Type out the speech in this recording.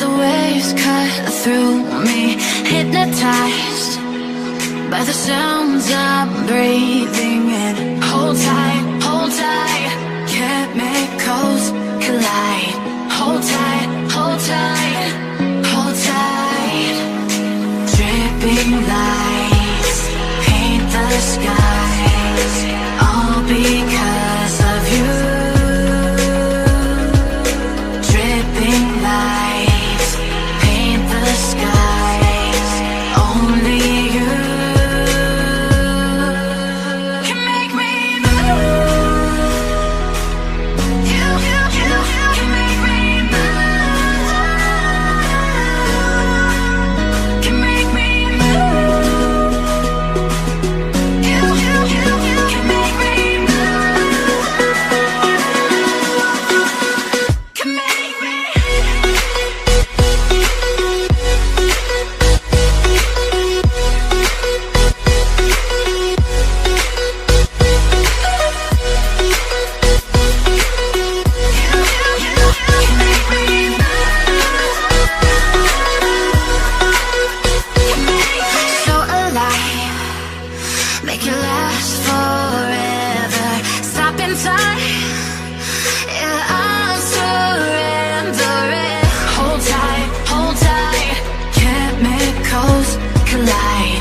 the waves cut through me, hypnotized by the sounds I'm breathing in. Hold tight, chemicals collide. Hold tight, hold tight, hold tight. Dripping lights paint the skies, all because of you. Dripping lights paint the skies, only you can make me move. You can make me move. Can make me move. You can make me move. Can make me. So alive, make it last forever. Stop in time, yeah, I'm surrendering. Hold tight, chemicals collide.